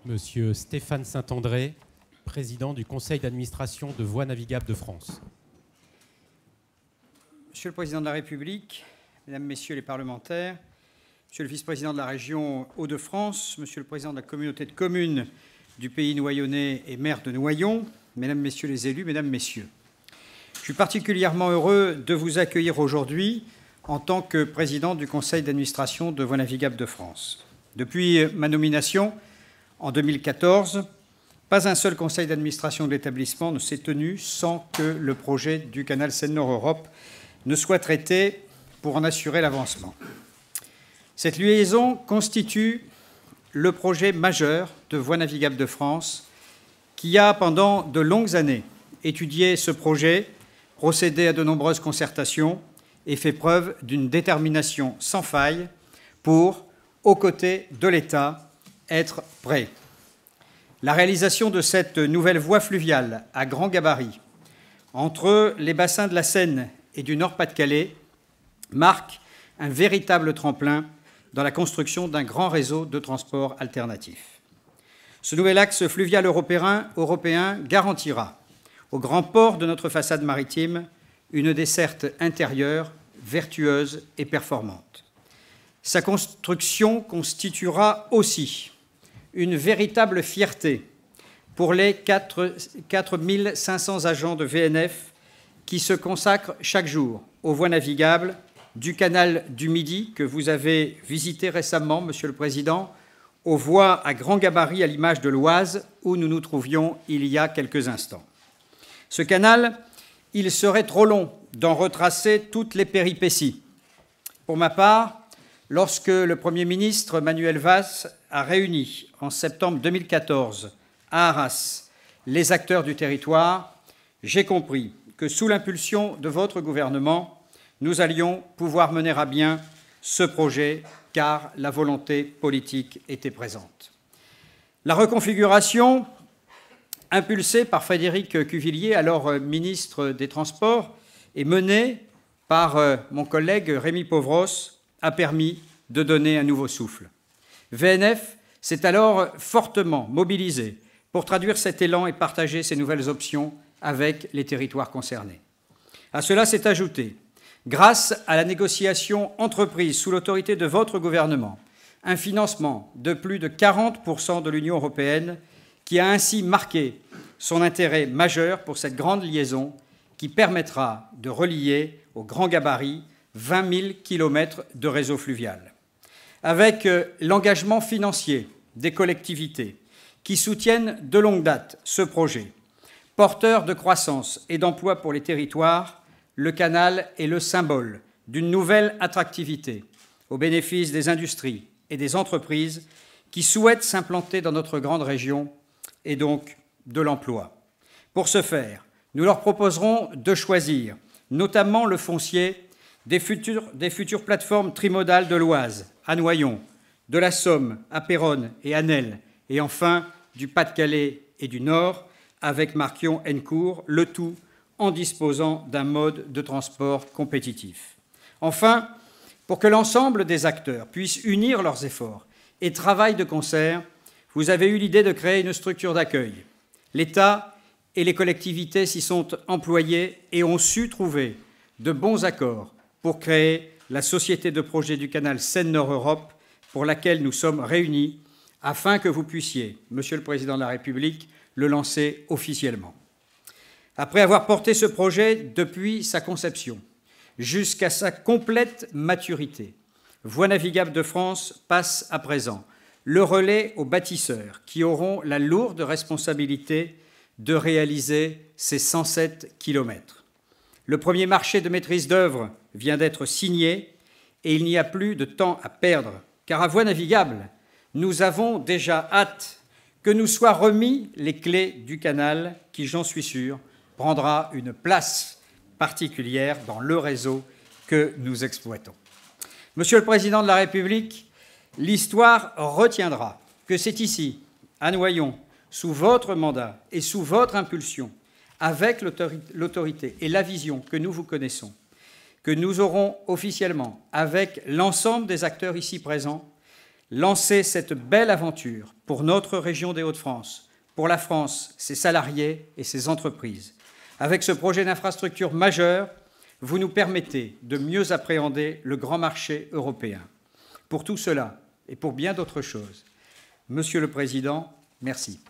Monsieur Stéphane Saint-André, président du conseil d'administration de Voies navigables de France. Monsieur le Président de la République, Mesdames, Messieurs les parlementaires, Monsieur le vice-président de la région Hauts-de-France, Monsieur le président de la communauté de communes du pays noyonnais et maire de Noyon, Mesdames, Messieurs les élus, Mesdames, Messieurs, je suis particulièrement heureux de vous accueillir aujourd'hui en tant que président du conseil d'administration de Voies navigables de France. Depuis ma nomination en 2014, pas un seul conseil d'administration de l'établissement ne s'est tenu sans que le projet du canal Seine-Nord-Europe ne soit traité pour en assurer l'avancement. Cette liaison constitue le projet majeur de Voies navigables de France qui a, pendant de longues années, étudié ce projet, procédé à de nombreuses concertations et fait preuve d'une détermination sans faille pour, aux côtés de l'État, être prêt. La réalisation de cette nouvelle voie fluviale à grand gabarit entre les bassins de la Seine et du Nord-Pas-de-Calais marque un véritable tremplin dans la construction d'un grand réseau de transport alternatif. Ce nouvel axe fluvial européen garantira au grand port de notre façade maritime une desserte intérieure vertueuse et performante. Sa construction constituera aussi une véritable fierté pour les 4 500 agents de VNF qui se consacrent chaque jour aux voies navigables du canal du Midi, que vous avez visité récemment, Monsieur le Président, aux voies à grand gabarit à l'image de l'Oise, où nous nous trouvions il y a quelques instants. Ce canal, il serait trop long d'en retracer toutes les péripéties. Pour ma part, lorsque le Premier ministre Manuel Valls a réuni en septembre 2014 à Arras les acteurs du territoire, j'ai compris que sous l'impulsion de votre gouvernement, nous allions pouvoir mener à bien ce projet car la volonté politique était présente. La reconfiguration impulsée par Frédéric Cuvillier, alors ministre des Transports, et menée par mon collègue Rémi Pauvros, a permis de donner un nouveau souffle. VNF s'est alors fortement mobilisé pour traduire cet élan et partager ces nouvelles options avec les territoires concernés. À cela s'est ajouté, grâce à la négociation entreprise sous l'autorité de votre gouvernement, un financement de plus de 40% de l'Union européenne qui a ainsi marqué son intérêt majeur pour cette grande liaison qui permettra de relier au grand gabarit 20 000 kilomètres de réseau fluvial. Avec l'engagement financier des collectivités qui soutiennent de longue date ce projet, porteur de croissance et d'emploi pour les territoires, le canal est le symbole d'une nouvelle attractivité au bénéfice des industries et des entreprises qui souhaitent s'implanter dans notre grande région et donc de l'emploi. Pour ce faire, nous leur proposerons de choisir notamment le foncier des futures plateformes trimodales de l'Oise à Noyon, de la Somme à Péronne et à Nesle, et enfin du Pas-de-Calais et du Nord avec Marquion-Hennecourt, le tout en disposant d'un mode de transport compétitif. Enfin, pour que l'ensemble des acteurs puissent unir leurs efforts et travaillent de concert, vous avez eu l'idée de créer une structure d'accueil. L'État et les collectivités s'y sont employés et ont su trouver de bons accords pour créer la société de projet du canal Seine-Nord-Europe pour laquelle nous sommes réunis afin que vous puissiez, Monsieur le Président de la République, le lancer officiellement. Après avoir porté ce projet depuis sa conception jusqu'à sa complète maturité, Voies navigables de France passe à présent le relais aux bâtisseurs qui auront la lourde responsabilité de réaliser ces 107 kilomètres. Le premier marché de maîtrise d'œuvre vient d'être signé et il n'y a plus de temps à perdre, car à Voies navigables, nous avons déjà hâte que nous soient remis les clés du canal qui, j'en suis sûr, prendra une place particulière dans le réseau que nous exploitons. Monsieur le Président de la République, l'histoire retiendra que c'est ici, à Noyon, sous votre mandat et sous votre impulsion, avec l'autorité et la vision que nous vous connaissons, que nous aurons officiellement, avec l'ensemble des acteurs ici présents, lancer cette belle aventure pour notre région des Hauts-de-France, pour la France, ses salariés et ses entreprises. Avec ce projet d'infrastructure majeur, vous nous permettez de mieux appréhender le grand marché européen. Pour tout cela et pour bien d'autres choses, Monsieur le Président, merci.